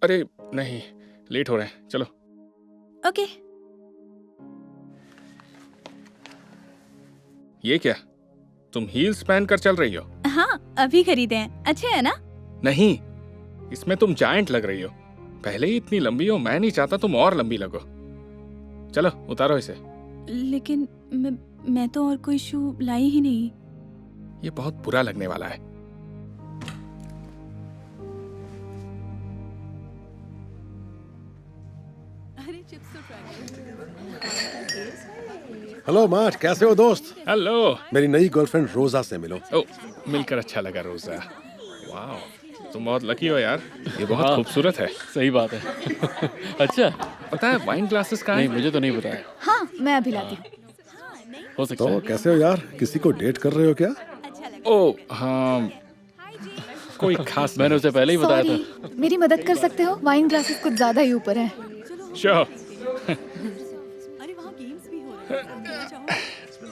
अरे नहीं, लेट हो रहे हैं, चलो। ओके। ये क्या, तुम हील्स पहन कर चल रही हो? हाँ, अभी खरीदे हैं, अच्छे हैं ना? नहीं, इसमें तुम जायंट लग रही हो। पहले ही इतनी लंबी हो, मैं नहीं चाहता तुम और लंबी लगो। चलो उतारो इसे। लेकिन मैं तो और कोई शू लाई ही नहीं। ये बहुत बुरा लगने वाला है। हेलो मैट, कैसे हो दोस्त? हेलो। मेरी नई गर्लफ्रेंड रोजा से मिलो। ओ, मिलकर अच्छा लगा रोजा। वाह, तुम बहुत लकी हो यार, ये बहुत खूबसूरत है। सही बात है। अच्छा, पता है वाइन ग्लासेस कहाँ नहीं हैं? मुझे तो नहीं पता है। हाँ, मैं अभी लाती हूँ। हो सकता तो है। कैसे हो यार, किसी को डेट कर रहे हो क्या? ओ हाँ, कोई खास मैंने उसे पहले ही बताया था। सॉरी, मेरी मदद कर सकते हो? वाइन ग्लासेस कुछ ज्यादा ही ऊपर है। श्योर।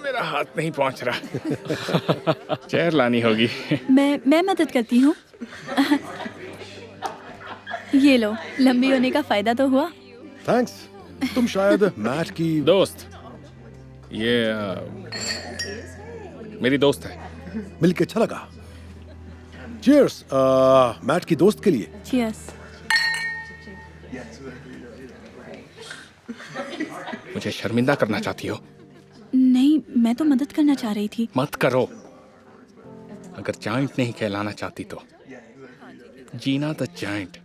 मेरा हाथ नहीं पहुंच रहा। चेयर लानी होगी। मैं मदद करती हूँ। ये लो, लंबी होने का फायदा तो हुआ। थैंक्स। तुम शायद मैट की दोस्त, ये मेरी दोस्त है। मिलके अच्छा लगा। चीयर्स मैट की दोस्त के लिए। चीयर्स। मुझे शर्मिंदा करना चाहती हो? नहीं, मैं तो मदद करना चाह रही थी। मत करो। अगर जाइंट नहीं कहलाना चाहती तो जीना द जाइंट।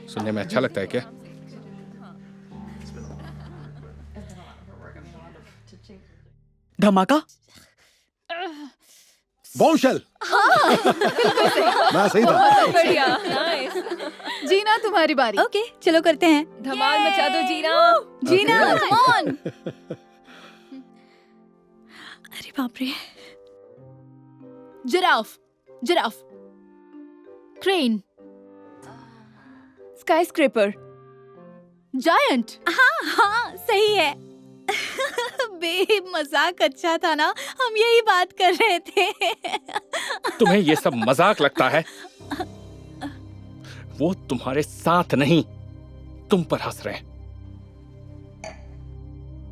सुनने में अच्छा लगता है क्या? धमाका। बॉम्बशेल। मैं सही था। बढ़िया। जीना, तुम्हारी बारी। ओके, चलो करते हैं। धमाल मचा दो जीना। जीना, कम ऑन। अरे बाप रे। Giraffe, giraffe. Crane, sky scraper, giant. हाँ, सही है। बे मजाक अच्छा था ना, हम यही बात कर रहे थे। तुम्हें ये सब मजाक लगता है? वो तुम्हारे साथ नहीं, तुम पर हंस रहे हैं।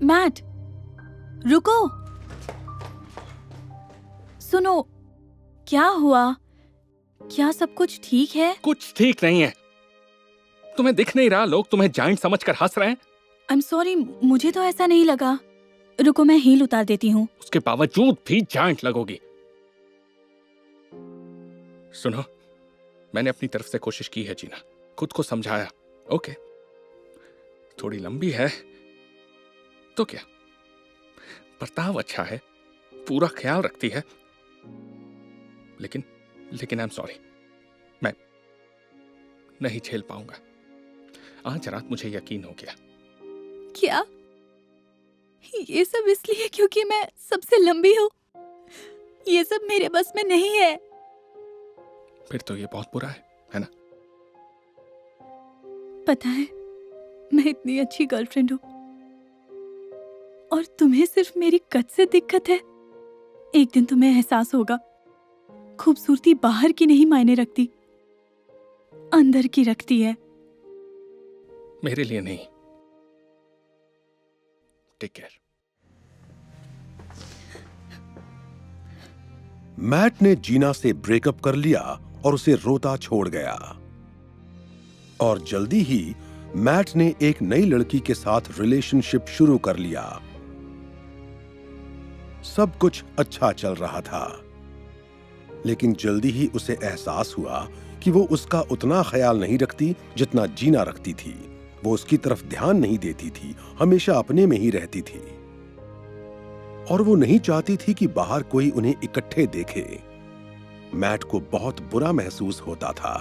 मैट, रुको। सुनो, क्या हुआ? क्या सब कुछ ठीक है? कुछ ठीक नहीं है। तुम्हें दिख नहीं रहा लोग तुम्हें जाइंट समझकर हंस रहे हैं? आई एम सॉरी, मुझे तो ऐसा नहीं लगा। रुको, मैं हील उतार देती हूँ। उसके बावजूद भी जाइंट लगोगी। सुनो, मैंने अपनी तरफ से कोशिश की है जीना, खुद को समझाया। ओके, थोड़ी लंबी है तो क्या, बर्ताव अच्छा है, पूरा ख्याल रखती है, लेकिन आई एम सॉरी, मैं नहीं झेल पाऊंगा। आज रात मुझे यकीन हो गया। क्या? ये सब इसलिए क्योंकि मैं सबसे लंबी हूँ? ये सब मेरे बस में नहीं है। फिर तो ये बहुत बुरा है ना? पता है, मैं इतनी अच्छी गर्लफ्रेंड हूँ और तुम्हें सिर्फ मेरी कद से दिक्कत है। एक दिन तुम्हें एहसास होगा, खूबसूरती बाहर की नहीं मायने रखती, अंदर की रखती है। मेरे लिए नहीं। Take care. मैट ने जीना से ब्रेकअप कर लिया और उसे रोता छोड़ गया। और जल्दी ही मैट ने एक नई लड़की के साथ रिलेशनशिप शुरू कर लिया। सब कुछ अच्छा चल रहा था, लेकिन जल्दी ही उसे एहसास हुआ कि वो उसका उतना ख्याल नहीं रखती जितना जीना रखती थी। वो उसकी तरफ ध्यान नहीं देती थी, हमेशा अपने में ही रहती थी और वो नहीं चाहती थी कि बाहर कोई उन्हें इकट्ठे देखे। मैट को बहुत बुरा महसूस होता था,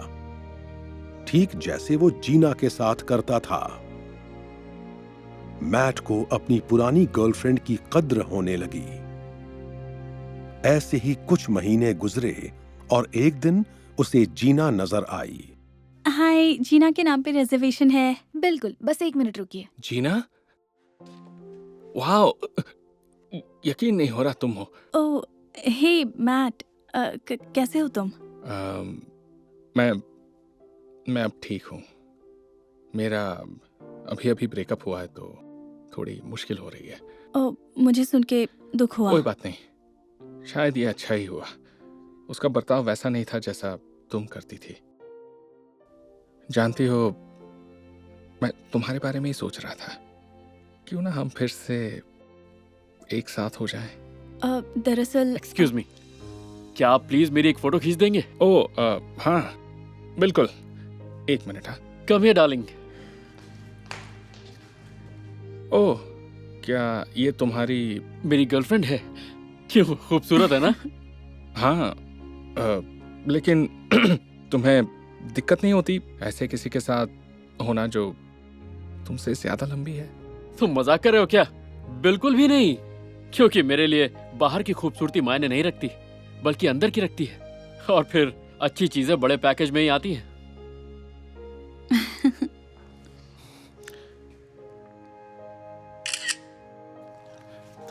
ठीक जैसे वो जीना के साथ करता था। मैट को अपनी पुरानी गर्लफ्रेंड की कद्र होने लगी। ऐसे ही कुछ महीने गुजरे और एक दिन उसे जीना नजर आई। हाय, जीना के नाम पे रिजर्वेशन है। बिल्कुल, बस 1 मिनट रुकिए। जीना, वाओ, यकीन नहीं हो रहा तुम हो। ओह, हे मैट, कैसे हो तुम? मैं मैं अब ठीक हूँ। मेरा अभी अभी ब्रेकअप हुआ है तो थोड़ी मुश्किल हो रही है। ओ, मुझे सुन के दुख हुआ। कोई बात नहीं, शायद ये अच्छा ही हुआ। उसका बर्ताव वैसा नहीं था जैसा तुम करती थी। जानती हो, मैं तुम्हारे बारे में ही सोच रहा था, क्यों ना हम फिर से एक साथ हो जाएं। दरअसल एक्सक्यूज मी, क्या आप प्लीज मेरी एक फोटो खींच देंगे? हाँ बिल्कुल, 1 मिनट। हाँ, कम हियर डार्लिंग। ओह, क्या ये तुम्हारी? मेरी गर्लफ्रेंड है। क्यों, खूबसूरत है ना? हाँ, लेकिन तुम्हें दिक्कत नहीं होती ऐसे किसी के साथ होना जो तुमसे ज्यादा लंबी है? तुम मजाक कर रहे हो क्या? बिल्कुल भी नहीं, क्योंकि मेरे लिए बाहर की खूबसूरती मायने नहीं रखती, बल्कि अंदर की रखती है। और फिर अच्छी चीजें बड़े पैकेज में ही आती हैं।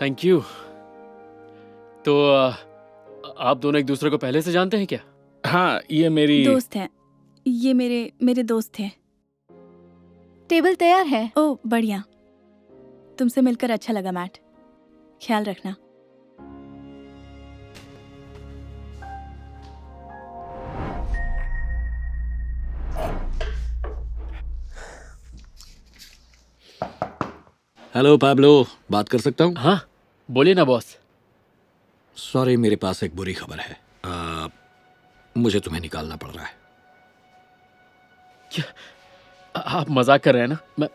Thank you. तो आप दोनों एक दूसरे को पहले से जानते हैं क्या? हाँ, ये मेरी दोस्त हैं। ये मेरे दोस्त थे। टेबल तैयार है। ओह बढ़िया, तुमसे मिलकर अच्छा लगा मैट। ख्याल रखना। हेलो पाब्लो, बात कर सकता हूँ? हाँ, बोलिए ना बॉस। सॉरी, मेरे पास एक बुरी खबर है। मुझे तुम्हें निकालना पड़ रहा है। क्या आप मजाक कर रहे हैं ना?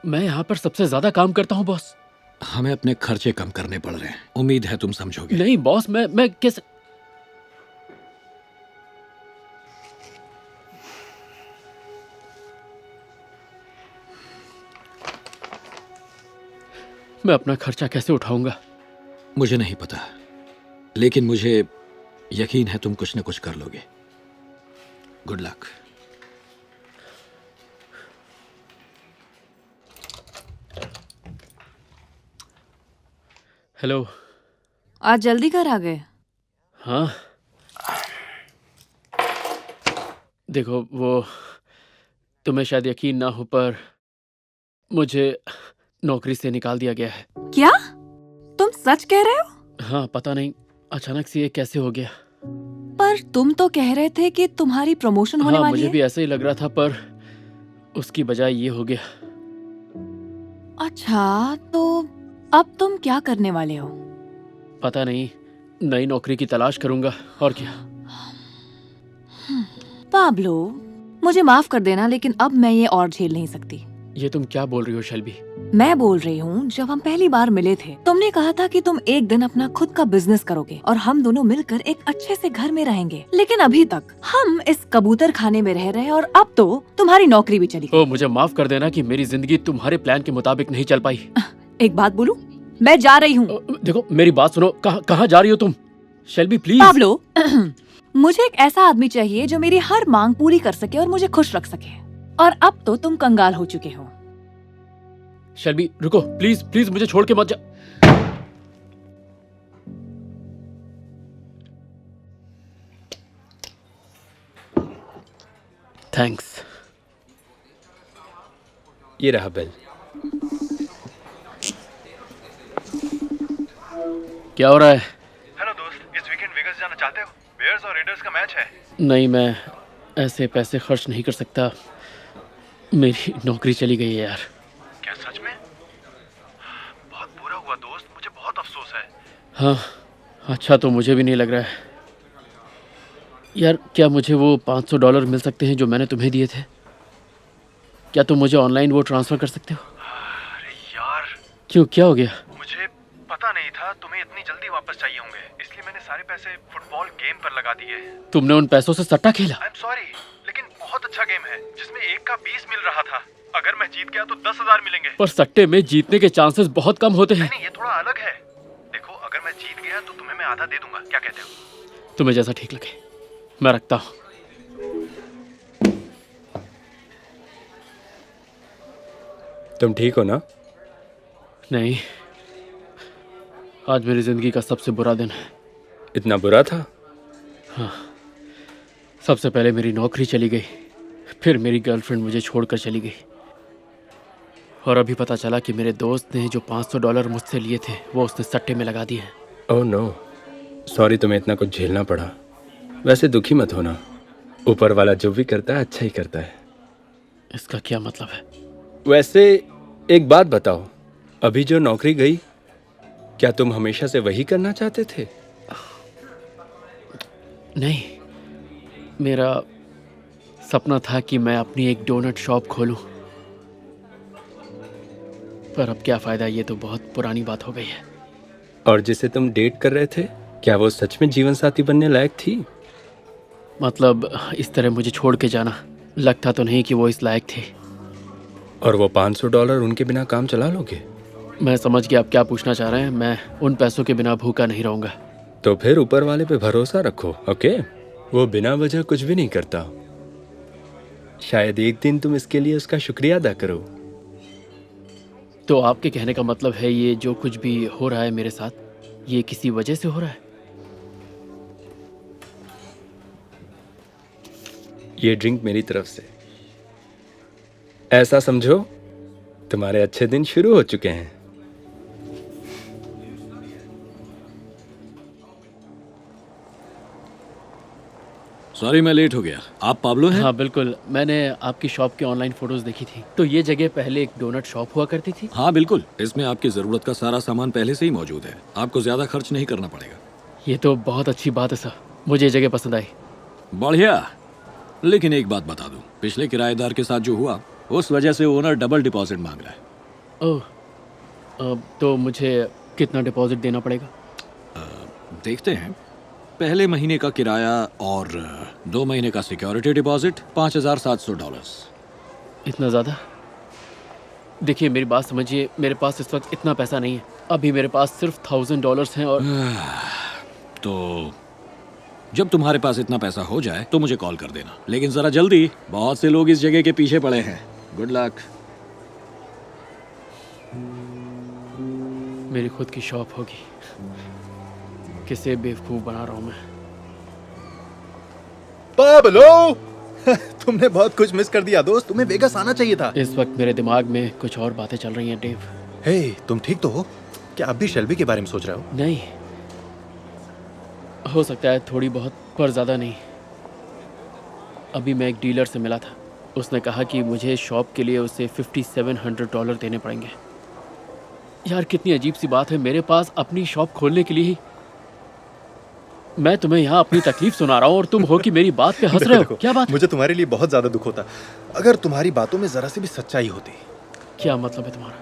मैं यहाँ पर सबसे ज्यादा काम करता हूँ बॉस। हमें अपने खर्चे कम करने पड़ रहे हैं। उम्मीद है तुम समझोगे। नहीं बॉस, मैं कैसे? मैं अपना खर्चा कैसे उठाऊंगा? मुझे नहीं पता, लेकिन मुझे यकीन है तुम कुछ न कुछ कर लोगे। Good luck. हेलो। आज जल्दी घर आ गए? हाँ, देखो, वो तुम्हें शायद यकीन ना हो पर मुझे नौकरी से निकाल दिया गया है। क्या तुम सच कह रहे हो? हाँ, पता नहीं अचानक से ये कैसे हो गया। पर तुम तो कह रहे थे कि तुम्हारी प्रमोशन होने हाँ, वाली मुझे है। भी ऐसे ही लग रहा था, पर उसकी बजाय ये हो गया। अच्छा, तो अब तुम क्या करने वाले हो? पता नहीं, नई नौकरी की तलाश करूंगा और क्या। पाब्लो, मुझे माफ कर देना, लेकिन अब मैं ये और झेल नहीं सकती। ये तुम क्या बोल रही हो शेल्बी? मैं बोल रही हूँ, जब हम पहली बार मिले थे तुमने कहा था कि तुम एक दिन अपना खुद का बिजनेस करोगे और हम दोनों मिलकर एक अच्छे से घर में रहेंगे। लेकिन अभी तक हम इस कबूतर खाने में रह रहे हैं और अब तो तुम्हारी नौकरी भी चली गई। ओ, मुझे माफ कर देना कि मेरी जिंदगी तुम्हारे प्लान के मुताबिक नहीं चल पाई। एक बात बोलूं, मैं जा रही हूँ। देखो, मेरी बात सुनो। कहाँ जा रही हो तुम? Shelby please. पाब्लो, मुझे एक ऐसा आदमी चाहिए जो मेरी हर मांग पूरी कर सके और मुझे खुश रख सके। और अब तो तुम कंगाल हो चुके हो। शेल्बी रुको, प्लीज प्लीज मुझे छोड़ के मत जा। थैंक्स। ये रहा बिल। क्या हो रहा है? हेलो दोस्त, इस वीकेंड वेगास जाना चाहते हो? बेयर्स और रेडर्स का मैच है। नहीं, मैं ऐसे पैसे खर्च नहीं कर सकता। मेरी नौकरी चली गई है यार। क्या सच में? बहुत बुरा हुआ दोस्त, मुझे बहुत अफसोस है। हाँ, अच्छा तो मुझे भी नहीं लग रहा है यार। क्या मुझे वो $500 मिल सकते हैं जो मैंने तुम्हें दिए थे? क्या तुम मुझे ऑनलाइन वो ट्रांसफर कर सकते हो? अरे यार, क्यों, क्या हो गया? मुझे पता नहीं था तुम्हें इतनी जल्दी वापस चाहिए होंगे, इसलिए मैंने सारे पैसे फुटबॉल गेम पर लगा दिए। तुमने उन पैसों से सट्टा खेला? आई एम सॉरी, लेकिन बहुत अच्छा गेम है जिसमें 1 का 20 मिल रहा था। अगर मैं जीत गया तो 10,000 मिलेंगे। पर सट्टे में जीतने के चांसेस बहुत कम होते हैं। नहीं, ये थोड़ा अलग है। देखो, अगर मैं जीत गया तो तुम्हें मैं आधा दे दूंगा, क्या कहते हो? तुम्हें जैसा ठीक लगे। मैं रखता हूँ। तुम ठीक हो ना? नहीं, आज मेरी जिंदगी का सबसे बुरा दिन है। इतना बुरा था? हाँ, सबसे पहले मेरी नौकरी चली गई, फिर मेरी गर्लफ्रेंड मुझे छोड़कर चली गई, और अभी पता चला कि मेरे दोस्त ने जो $500 मुझसे लिए थे वो उसने सट्टे में लगा दिए हैं। ओह नो, सॉरी तुम्हें इतना कुछ झेलना पड़ा। वैसे दुखी मत होना, ऊपर वाला जो भी करता है अच्छा ही करता है। इसका क्या मतलब है? वैसे एक बात बताओ, अभी जो नौकरी गई, क्या तुम हमेशा से वही करना चाहते थे? नहीं, मेरा सपना था कि मैं अपनी एक डोनट शॉप खोलूं, पर अब क्या फ़ायदा, ये तो बहुत पुरानी बात हो गई है। और जिसे तुम डेट कर रहे थे, क्या वो सच में जीवन साथी बनने लायक थी? मतलब इस तरह मुझे छोड़ के जाना, लगता तो नहीं कि वो इस लायक थे। और वो $500 उनके बिना काम चला लोगे? मैं समझ गया आप क्या पूछना चाह रहे हैं। मैं उन पैसों के बिना भूखा नहीं रहूँगा। तो फिर ऊपर वाले पे भरोसा रखो, ओके? वो बिना वजह कुछ भी नहीं करता। शायद एक दिन तुम इसके लिए उसका शुक्रिया अदा करो। तो आपके कहने का मतलब है ये जो कुछ भी हो रहा है मेरे साथ, ये किसी वजह से हो रहा है? ये ड्रिंक मेरी तरफ से। ऐसा समझो तुम्हारे अच्छे दिन शुरू हो चुके हैं। सॉरी मैं लेट हो गया। आप पाब्लो हैं? हाँ बिल्कुल, मैंने आपकी शॉप की ऑनलाइन फोटोज देखी थी। तो ये जगह पहले एक डोनट शॉप हुआ करती थी? हाँ बिल्कुल, इसमें आपकी ज़रूरत का सारा सामान पहले से ही मौजूद है। आपको ज़्यादा खर्च नहीं करना पड़ेगा। ये तो बहुत अच्छी बात है सर, मुझे ये जगह पसंद आई। बढ़िया, लेकिन एक बात बता दूं, पिछले किराएदार के साथ जो हुआ उस वजह से ओनर डबल डिपॉजिट मांग रहा है। ओह, तो मुझे कितना डिपॉजिट देना पड़ेगा? देखते हैं। पहले महीने का किराया और 2 महीने का सिक्योरिटी डिपॉजिट $5,700। इतना ज़्यादा? देखिए मेरी बात समझिए, मेरे पास इस वक्त इतना पैसा नहीं है। अभी मेरे पास सिर्फ $1,000 हैं। और तो जब तुम्हारे पास इतना पैसा हो जाए तो मुझे कॉल कर देना, लेकिन ज़रा जल्दी, बहुत से लोग इस जगह के पीछे पड़े हैं। Good luck. मेरी खुद की शॉप होगी, किसे बेवकूफ़ बना रहा हूँ मैं। पाब्लो तुमने बहुत कुछ मिस कर दिया दोस्त, तुम्हें वेगास आना चाहिए था। इस वक्त मेरे दिमाग में कुछ और बातें चल रही हैं डेव। हे, तुम ठीक तो हो? क्या अब भी शेल्बी के बारे में सोच रहे हो? नहीं, हो सकता है थोड़ी बहुत, पर ज़्यादा नहीं। अभी मैं एक डीलर से मिला था, उसने कहा कि मुझे शॉप के लिए उसे $5,700 देने पड़ेंगे। यार कितनी अजीब सी बात है, मेरे पास अपनी शॉप खोलने के लिए ही मैं तुम्हें यहाँ अपनी तकलीफ सुना रहा हूँ और तुम हो कि मेरी बात पे हंस रहे हो। क्या बात? मुझे तुम्हारे लिए बहुत ज्यादा दुख होता अगर तुम्हारी बातों में जरा सी भी सच्चाई होती। क्या मतलब है तुम्हारा?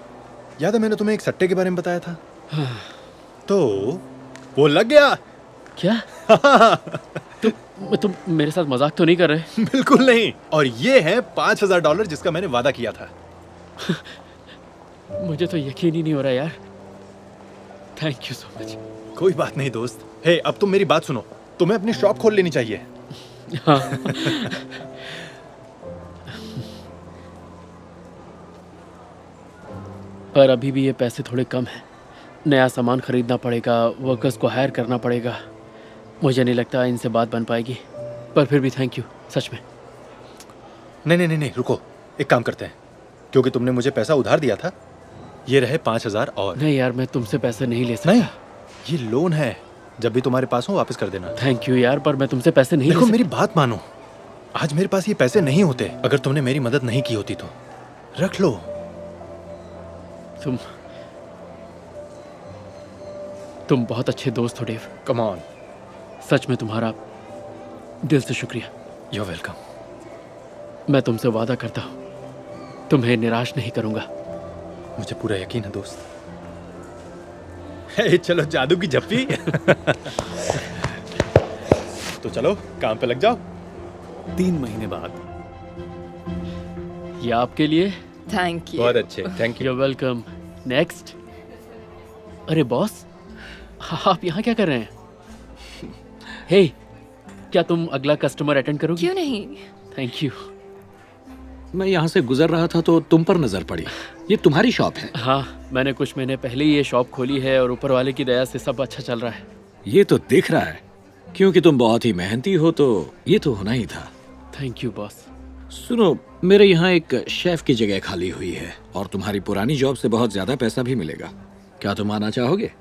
याद है मैंने तुम्हें एक सट्टे के बारे में बताया था? तो वो लग गया। क्या? तुम मेरे साथ मजाक तो नहीं कर रहे? बिल्कुल नहीं। और ये है $5,000 जिसका मैंने वादा किया था। मुझे तो यकीन ही नहीं हो रहा यार। Thank you so much. कोई बात नहीं दोस्त। हे, अब तुम मेरी बात सुनो, तुम्हें अपनी शॉप खोल लेनी चाहिए। हाँ। पर अभी भी ये पैसे थोड़े कम हैं। नया सामान खरीदना पड़ेगा, वर्कर्स को हायर करना पड़ेगा। मुझे नहीं लगता इनसे बात बन पाएगी, पर फिर भी थैंक यू, सच में। नहीं, रुको, एक काम करते हैं। क्योंकि तुमने मुझे पैसा उधार दिया था, ये रहे 5,000 और। नहीं यार, मैं तुमसे पैसे नहीं ले सकता। नहीं, ये लोन है, जब भी तुम्हारे पास हो वापस कर देना। थैंक यू यार, पर मैं तुमसे पैसे नहीं ले देखो सकता। मेरी बात मानो, आज मेरे पास ये पैसे नहीं होते अगर तुमने मेरी मदद नहीं की होती तो। रख लो। तुम बहुत अच्छे दोस्त हो डेव। Come on. सच में तुम्हारा दिल से शुक्रिया। You welcome. मैं तुमसे वादा करता हूँ तुम्हें निराश नहीं करूंगा। मुझे पूरा यकीन है दोस्त। हे, चलो जादू की झप्पी। तो चलो काम पे लग जाओ। 3 महीने बाद। ये आपके लिए। Thank you. बहुत अच्छे, thank you. You're welcome. Next. अरे बॉस, आप यहाँ क्या कर रहे हैं? हे, क्या तुम अगला कस्टमर अटेंड करोगी? क्यों नहीं? Thank you. मैं यहाँ से गुजर रहा था तो तुम पर नजर पड़ी। ये तुम्हारी शॉप है? हाँ, मैंने कुछ महीने पहले ही ये शॉप खोली है और ऊपर वाले की दया से सब अच्छा चल रहा है। ये तो दिख रहा है। क्योंकि तुम बहुत ही मेहनती हो तो ये तो होना ही था। Thank you boss. सुनो, मेरे यहाँ एक शेफ की जगह खाली हुई है और तुम्हारी पुरानी जॉब से बहुत ज्यादा पैसा भी मिलेगा। क्या तुम आना चाहोगे?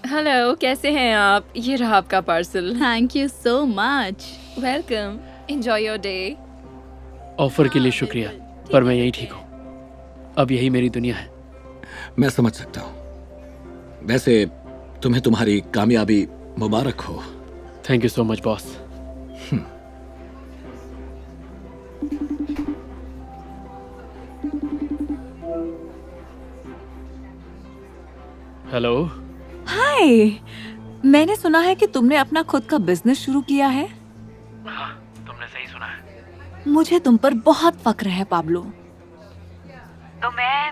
हेलो, कैसे हैं आप? ये रहा आपका parcel. Thank you so much. Welcome, enjoy your day. Offer के लिए शुक्रिया, पर मैं यही ठीक हूँ। अब यही मेरी दुनिया है। मैं समझ सकता हूँ। वैसे तुम्हें तुम्हारी कामयाबी मुबारक हो। Thank you so much boss. Hello. Hi, मैंने सुना है कि तुमने अपना खुद का बिजनेस शुरू किया है। हाँ, तुमने सही सुना है। मुझे तुम पर बहुत फक्र है पाब्लो। तो मैं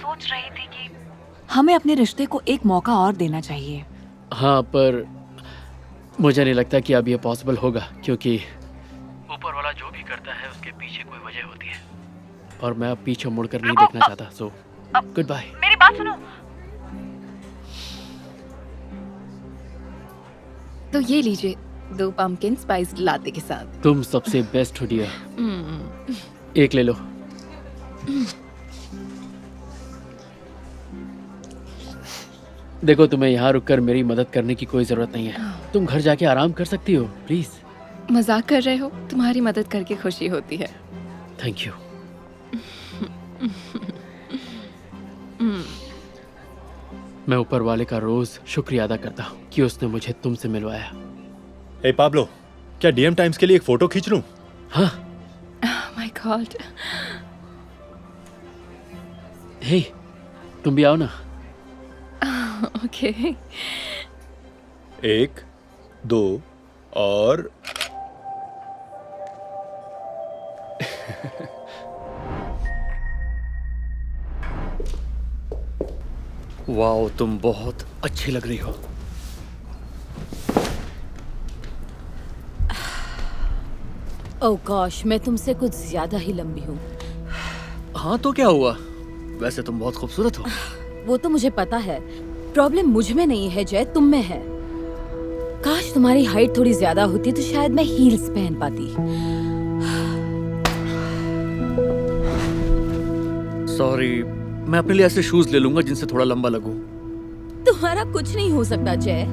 सोच रही थी कि हमें अपने रिश्ते को एक मौका और देना चाहिए। हाँ, पर मुझे नहीं लगता कि अब ये पॉसिबल होगा, क्योंकि ऊपर वाला जो भी करता है उसके पीछे कोई वजह होती है, और मैं अब पीछे मुड़कर नहीं देखना चाहता। So goodbye. मेरी बात सुनो। तो ये लीजिए 2 पम्पकिन स्पाइस लाते के साथ। तुम सबसे बेस्ट हो डियर। एक ले लो। देखो, तुम्हें यहाँ रुककर मेरी मदद करने की कोई जरूरत नहीं है। तुम घर जाके आराम कर सकती हो। प्लीज। मजाक कर रहे हो? तुम्हारी मदद करके खुशी होती है। Thank you. मैं ऊपर वाले का रोज शुक्रिया अदा करता हूँ कि उसने मुझे तुमसे मिलवाया। ए पाब्लो, क्या डीएम टाइम्स के लिए एक फोटो खींच लूं? हाँ। My God. हे, तुम भी आओ ना। ओके। 1 2 और वाओ, तुम बहुत अच्छी लग रही हो। ओह गॉश, मैं तुमसे कुछ ज्यादा ही लंबी हूँ। हाँ, तो क्या हुआ? वैसे तुम बहुत खूबसूरत हो। वो तो मुझे पता है। प्रॉब्लम मुझ में नहीं है जय, तुम में है। काश तुम्हारी हाइट थोड़ी ज्यादा होती तो शायद मैं हील्स पहन पाती। सॉरी, मैं अपने लिए ऐसे शूज ले लूंगा जिनसे थोड़ा लंबा लगूं। तुम्हारा कुछ नहीं हो सकता जय।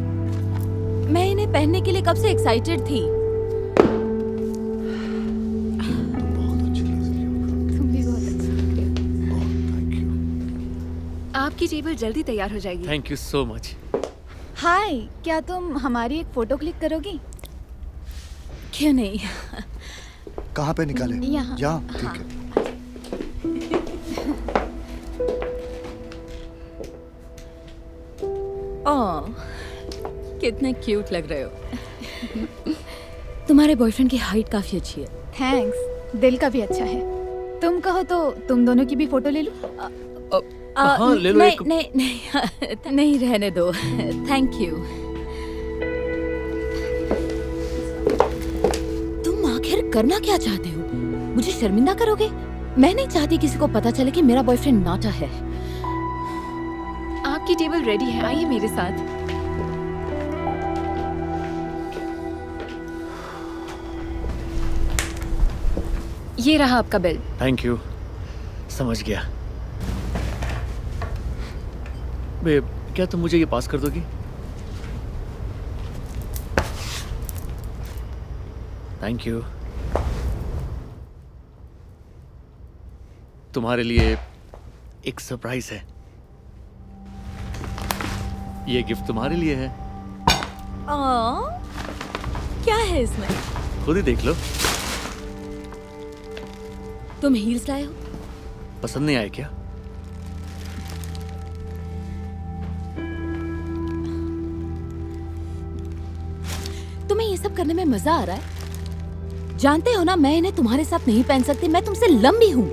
मैं इन्हें पहनने के लिए कब से एक्साइटेड थी। आपकी टेबल जल्दी तैयार हो जाएगी। Thank you so much. Hi, क्या तुम हमारी एक फोटो क्लिक करोगी? क्यों नहीं। कहाँ पे निकाले? यहाँ। ठीक है। ओह, कितने क्यूट लग रहे हो। तुम्हारे बॉयफ्रेंड की हाइट काफी अच्छी है। थैंक्स, दिल का भी अच्छा है। तुम कहो तो तुम दोनों की भी फोटो ले लूं? हाँ, ले लो। नहीं, नहीं, नहीं, नहीं, रहने दो। Thank you. तुम आखिर करना क्या चाहते हो? मुझे शर्मिंदा करोगे? मैं नहीं चाहती किसी को पता चले कि मेरा बॉयफ्रेंड नाटा है। आपकी टेबल रेडी है, आइए मेरे साथ। ये रहा आपका बिल। थैंक यू, समझ गया। बेब, क्या तुम मुझे ये पास कर दोगी? Thank you. तुम्हारे लिए एक सरप्राइज है। ये गिफ्ट तुम्हारे लिए है। क्या है इसमें? खुद ही देख लो। तुम हील्स लाए हो? पसंद नहीं आए क्या? तुम्हें ये सब करने में मजा आ रहा है? जानते हो ना, मैं इन्हें तुम्हारे साथ नहीं पहन सकती। मैं तुमसे लंबी हूँ।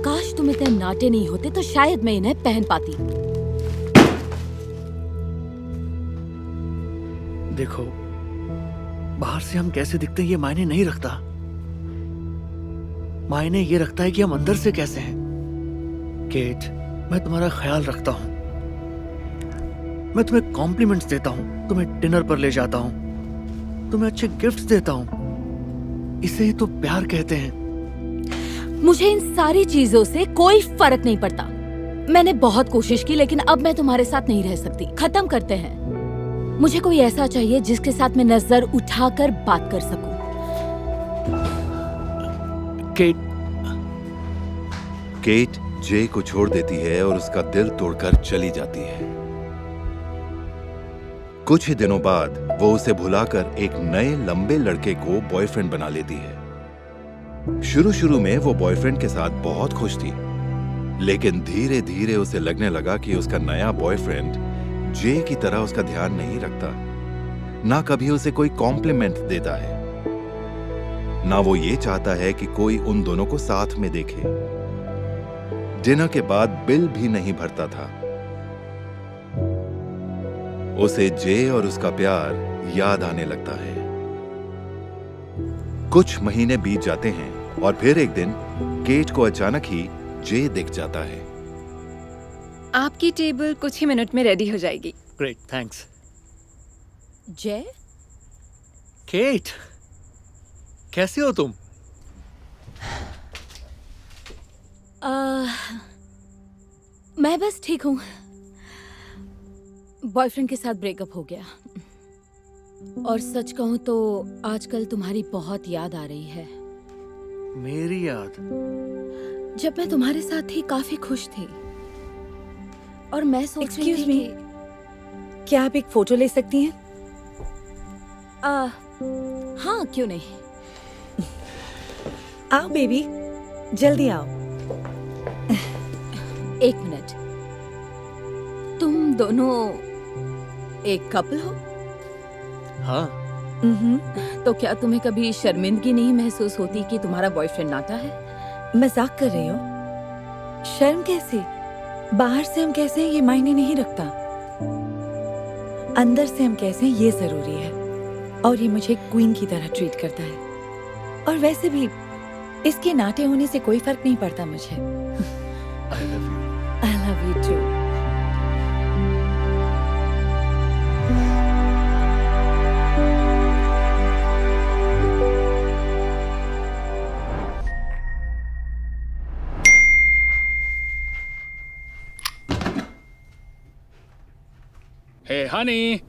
काश तुम इतने नाटे नहीं होते तो शायद मैं इन्हें पहन पाती। देखो, बाहर से हम कैसे दिखते हैं ये मायने नहीं रखता। मायने ये रखता है कि हम अंदर से कैसे हैं। केट, मैं तुम्हारा ख्याल रखता हूँ। मैं तुम्हें कॉम्प्लीमेंट्स देता हूँ, तुम्हें डिनर पर ले जाता हूँ, तुम्हें अच्छे गिफ्ट्स देता हूँ। इसे ही तो प्यार कहते हैं। मुझे इन सारी चीजों से कोई फर्क नहीं पड़ता। मैंने बहुत कोशिश की, लेकिन अब मैं तुम्हारे साथ नहीं रह सकती। खत्म करते हैं। मुझे कोई ऐसा चाहिए जिसके साथ मैं नजर उठाकर बात कर सकूं। केट जे को छोड़ देती है और उसका दिल तोड़कर चली जाती है। कुछ ही दिनों बाद वो उसे भुलाकर एक नए लंबे लड़के को बॉयफ्रेंड बना लेती है। शुरू में वो बॉयफ्रेंड के साथ बहुत खुश थी, लेकिन धीरे धीरे उसे लगने लगा कि उसका नया बॉयफ्रेंड जे की तरह उसका ध्यान नहीं रखता, ना कभी उसे कोई कॉम्प्लीमेंट देता है, ना वो ये चाहता है कि कोई उन दोनों को साथ में देखे। डिनर के बाद बिल भी नहीं भरता था। उसे जे और उसका प्यार याद आने लगता है। कुछ महीने बीत जाते हैं और फिर एक दिन केट को अचानक ही जे दिख जाता है। आपकी टेबल कुछ ही मिनट में रेडी हो जाएगी। Great, thanks. जय, केट, कैसे हो तुम? मैं बस ठीक हूँ। बॉयफ्रेंड के साथ ब्रेकअप हो गया, और सच कहूँ तो आजकल तुम्हारी बहुत याद आ रही है। मेरी याद? जब मैं तुम्हारे साथ थी काफी खुश थी, और मैं सोच रही थी कि क्या आप एक फोटो ले सकती हैं? हाँ, क्यों नहीं। आओ बेबी, जल्दी आओ। एक मिनट, तुम दोनों एक कपल हो? हाँ। तो क्या तुम्हें कभी शर्मिंदगी नहीं महसूस होती कि तुम्हारा बॉयफ्रेंड नाता है? मजाक कर रही हो? शर्म कैसे? बाहर से हम कैसे हैं ये मायने नहीं रखता, अंदर से हम कैसे हैं ये जरूरी है। और ये मुझे क्वीन की तरह ट्रीट करता है, और वैसे भी इसके नाटे होने से कोई फर्क नहीं पड़ता मुझे। I love you too. हे हनी,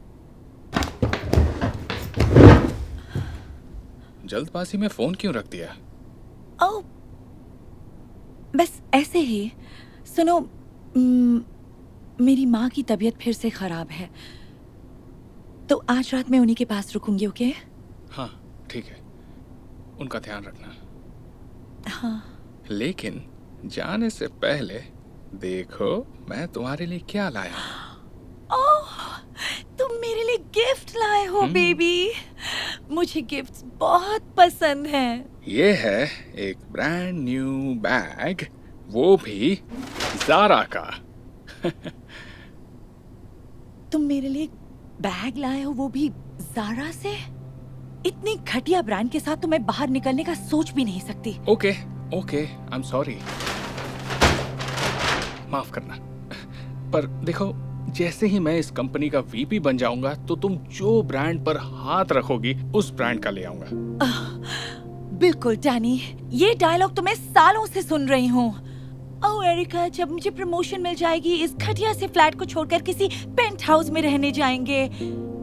जल्दबाजी में फोन क्यों रख दिया? ओह, बस ऐसे ही। सुनो, मेरी माँ की तबीयत फिर से खराब है, तो आज रात मैं उन्हीं के पास रुकूंगी, ओके? हाँ ठीक है, उनका ध्यान रखना। हाँ। लेकिन जाने से पहले देखो मैं तुम्हारे लिए क्या लाया। ओह, तुम मेरे लिए गिफ्ट लाए हो बेबी। मुझे गिफ्ट्स बहुत पसंद हैं। ये है एक ब्रांड न्यू बैग, वो भी ज़ारा का। तुम मेरे लिए बैग लाए हो, वो भी ज़ारा से? इतनी घटिया ब्रांड के साथ तो मैं बाहर निकलने का सोच भी नहीं सकती। Okay okay, I am sorry, माफ करना। पर देखो, जैसे ही मैं इस कंपनी का वीपी बन जाऊंगा तो तुम जो ब्रांड पर हाथ रखोगी उस ब्रांड का ले आऊंगा। बिल्कुल डैनी, ये डायलॉग तो मैं सालों से सुन रही हूँ। ओह एरिका, जब मुझे प्रमोशन मिल जाएगी इस घटिया से फ्लैट को छोड़कर किसी पेंट हाउस में रहने जाएंगे।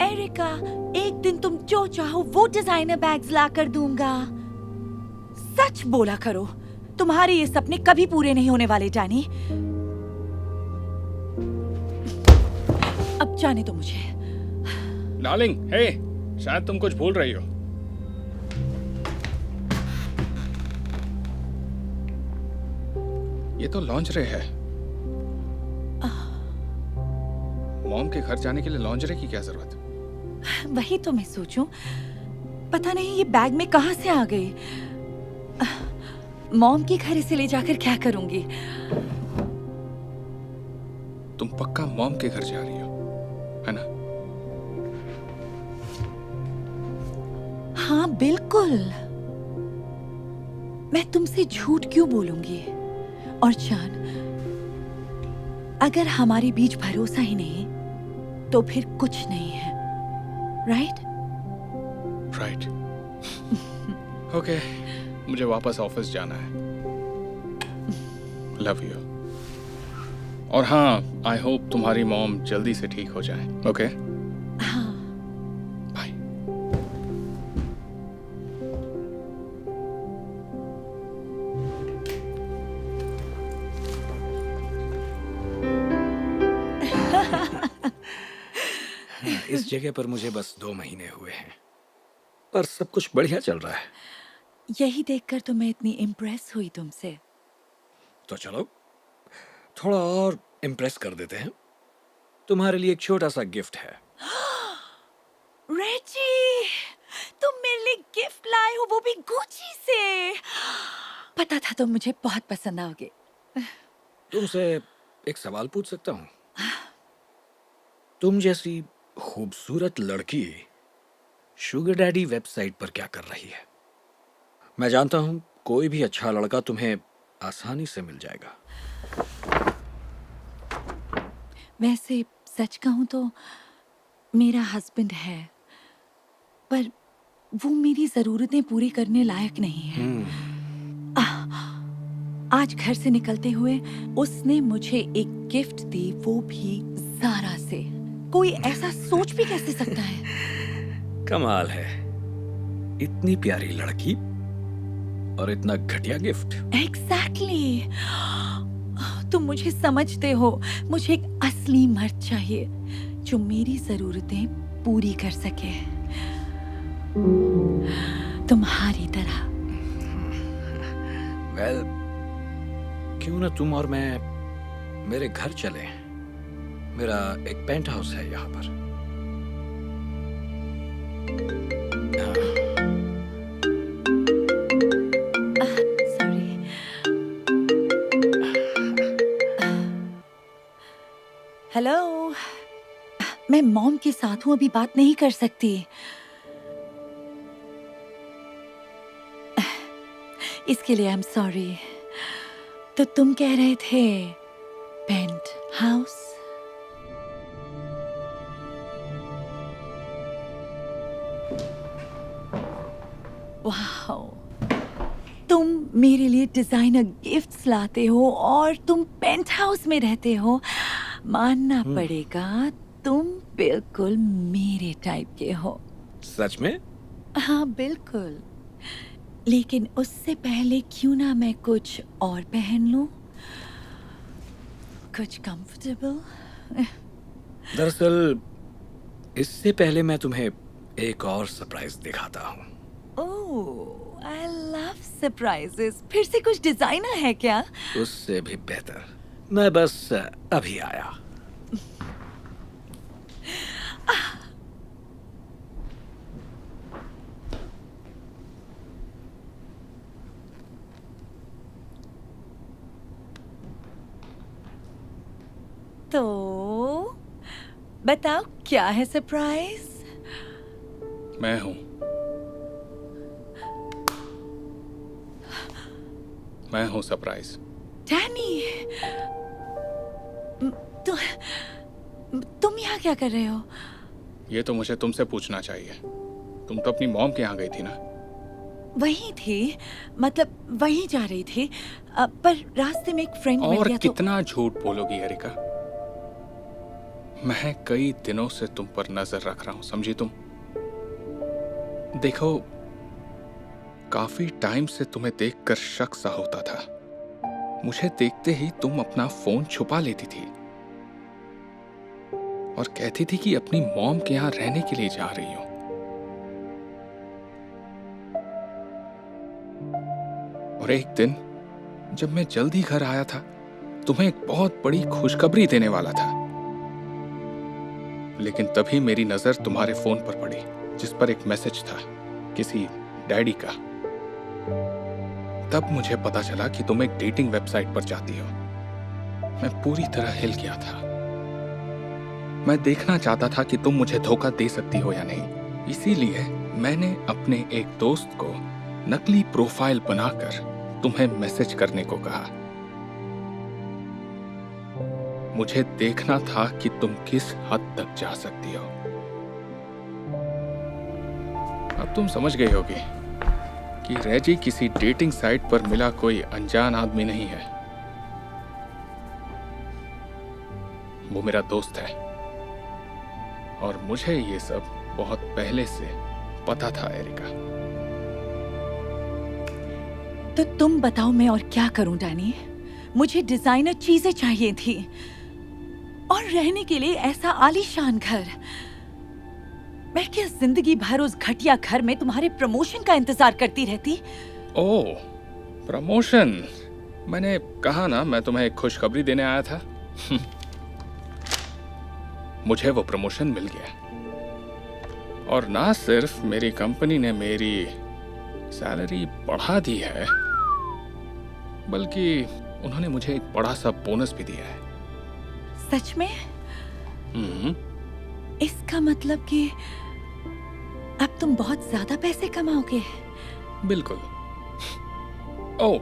एरिका, एक दिन तुम जो चाहो वो डिजाइनर बैग्स ला कर दूंगा। सच बोला करो, तुम्हारे ये सपने कभी पूरे नहीं होने वाले डैनी। अब जाने दो मुझे। डार्लिंग, हे, शायद तुम कुछ भूल रही हो। ये तो लॉन्जरे है। मॉम के घर जाने के लिए लॉन्जरे की क्या जरूरत? वही तो मैं सोचूं, पता नहीं ये बैग में कहां से आ गई। मॉम के घर इसे ले जाकर क्या करूंगी? तुम पक्का मॉम के घर जा रही हो, है ना? हाँ बिल्कुल, मैं तुमसे झूठ क्यों बोलूंगी? और जान, अगर हमारे बीच भरोसा ही नहीं तो फिर कुछ नहीं है, राइट? राइट। ओके, मुझे वापस ऑफिस जाना है। Love you. और हाँ, आई होप तुम्हारी मॉम जल्दी से ठीक हो जाए। ओके? हाँ। बाय। इस जगह पर मुझे बस 2 महीने हुए हैं, पर सब कुछ बढ़िया चल रहा है। यही देखकर तो मैं इतनी इम्प्रेस हुई तुमसे। तो चलो थोड़ा और इम्प्रेस कर देते हैं। तुम्हारे लिए एक छोटा सा गिफ्ट है। रेजी, तुम मेरे लिए गिफ्ट लाए हो, वो भी गुची से। पता था तुम मुझे बहुत पसंद आओगे। तुमसे एक सवाल पूछ सकता हूँ? तुम जैसी खूबसूरत लड़की शुगर डैडी वेबसाइट पर क्या कर रही है? मैं जानता हूँ कोई भी अच्छा लड़का तुम्हें आसानी से मिल जाएगा। वैसे सच कहूं तो मेरा हस्बैंड है, पर वो मेरी जरूरतें पूरी करने लायक नहीं है। आज घर से निकलते हुए उसने मुझे एक गिफ्ट दी, वो भी ज़ारा से। कोई ऐसा सोच भी कैसे सकता है? कमाल है, इतनी प्यारी लड़की और इतना घटिया गिफ्ट। एग्जैक्टली। तुम मुझे समझते हो, मुझे एक असली मर्द चाहिए जो मेरी जरूरतें पूरी कर सके, तुम्हारी तरह। वेल, क्यों ना तुम और मैं मेरे घर चले। मेरा एक पेंट हाउस है यहाँ पर। हेलो, मैं मॉम के साथ हूँ, अभी बात नहीं कर सकती। इसके लिए आई एम सॉरी। तो तुम कह रहे थे पेंट हाउस? वाओ, तुम मेरे लिए डिजाइनर गिफ्ट्स लाते हो और तुम पेंट हाउस में रहते हो। मानना पड़ेगा, तुम बिल्कुल मेरे टाइप के हो। सच में? हाँ बिल्कुल। लेकिन उससे पहले क्यों ना मैं कुछ और पहन लूं, कुछ कंफर्टेबल। दरअसल इससे पहले मैं तुम्हें एक और सरप्राइज दिखाता हूँ। ओह, आई लव सरप्राइजेस। फिर से कुछ डिजाइनर है क्या? उससे भी बेहतर। मैं बस अभी आया। तो बताओ क्या है सरप्राइज? मैं हूं। मैं हूं सरप्राइज। डैनी, तुम यहाँ क्या कर रहे हो? ये तो मुझे तुमसे पूछना चाहिए। तुम तो अपनी मॉम के यहाँ गई थी ना? वहीं थी, मतलब वहीं जा रही थी, पर रास्ते में एक फ्रेंड मिल और गया। कितना झूठ बोलोगी एरिका? मैं कई दिनों से तुम पर नजर रख रहा हूं, समझी तुम? देखो, काफी टाइम से तुम्हें देखकर शक सा होता था। मुझे देखते ही तुम अपना फोन छुपा लेती थी और कहती थी कि अपनी मॉम के यहाँ रहने के लिए जा रही हो। और एक दिन जब मैं जल्दी घर आया था, तुम्हें एक बहुत बड़ी खुशखबरी देने वाला था। लेकिन तभी मेरी नजर तुम्हारे फोन पर पड़ी, जिस पर एक मैसेज था किसी डैडी का। तब मुझे पता चला कि तुम एक डेटिंग वेबसाइट पर जाती हो। मैं पूरी तरह हिल गया था। मैं देखना चाहता था कि तुम मुझे धोखा दे सकती हो या नहीं। इसीलिए मैंने अपने एक दोस्त को नकली प्रोफाइल बनाकर तुम्हें मैसेज करने को कहा। मुझे देखना था कि तुम किस हद तक जा सकती हो। अब तुम समझ गई होगी कि रेजी किसी डेटिंग साइट पर मिला कोई अनजान आदमी नहीं है। वो मेरा दोस्त है और मुझे ये सब बहुत पहले से पता था एरिका। तो तुम बताओ मैं और क्या करूं डैनी? मुझे डिजाइनर चीजें चाहिए थी और रहने के लिए ऐसा आलीशान घर। मैं क्या जिंदगी भर उस घटिया घर में तुम्हारे प्रमोशन का इंतजार करती रहती? ओह, प्रमोशन। मैंने कहा ना, मैं तुम्हें एक खुशखबरी देने आया था। मुझे वो प्रमोशन मिल गया और ना सिर्फ मेरी कंपनी ने मेरी सैलरी बढ़ा दी है, बल्कि उन्होंने मुझे एक बड़ा सा बोनस भी दिया है। सच में? इसका मतलब कि अब तुम बहुत ज्यादा पैसे कमाओगे? बिल्कुल। ओह,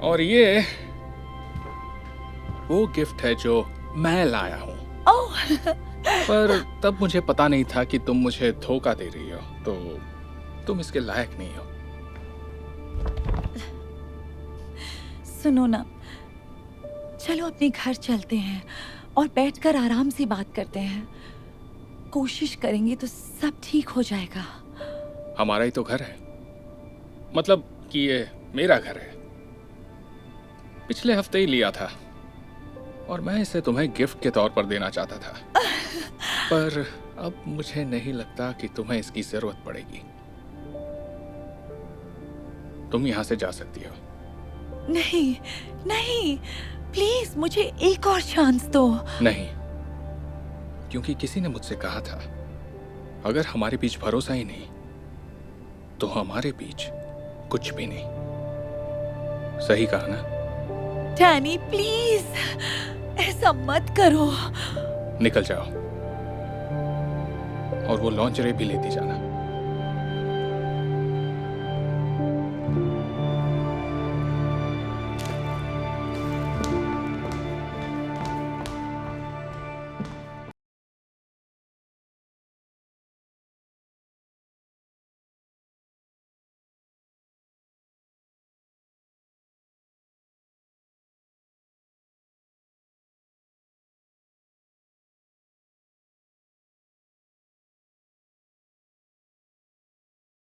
और ये वो गिफ्ट है जो मैं लाया हूँ। ओह, पर तब मुझे पता नहीं था कि तुम मुझे धोखा दे रही हो, तो तुम इसके लायक नहीं हो। सुनो ना, चलो अपने घर चलते हैं और बैठकर आराम से बात करते हैं। कोशिश करेंगे तो सब ठीक हो जाएगा। हमारा ही तो घर है, मतलब कि ये मेरा घर है। पिछले हफ्ते ही लिया था और मैं इसे तुम्हें गिफ्ट के तौर पर देना चाहता था, पर अब मुझे नहीं लगता कि तुम्हें इसकी जरूरत पड़ेगी। तुम यहां से जा सकती हो। नहीं नहीं, प्लीज मुझे एक और चांस दो। नहीं, क्योंकि किसी ने मुझसे कहा था अगर हमारे बीच भरोसा ही नहीं तो हमारे बीच कुछ भी नहीं। सही कहा ना? डैनी प्लीज ऐसा मत करो। निकल जाओ और वो लॉन्जरे भी लेती जाना।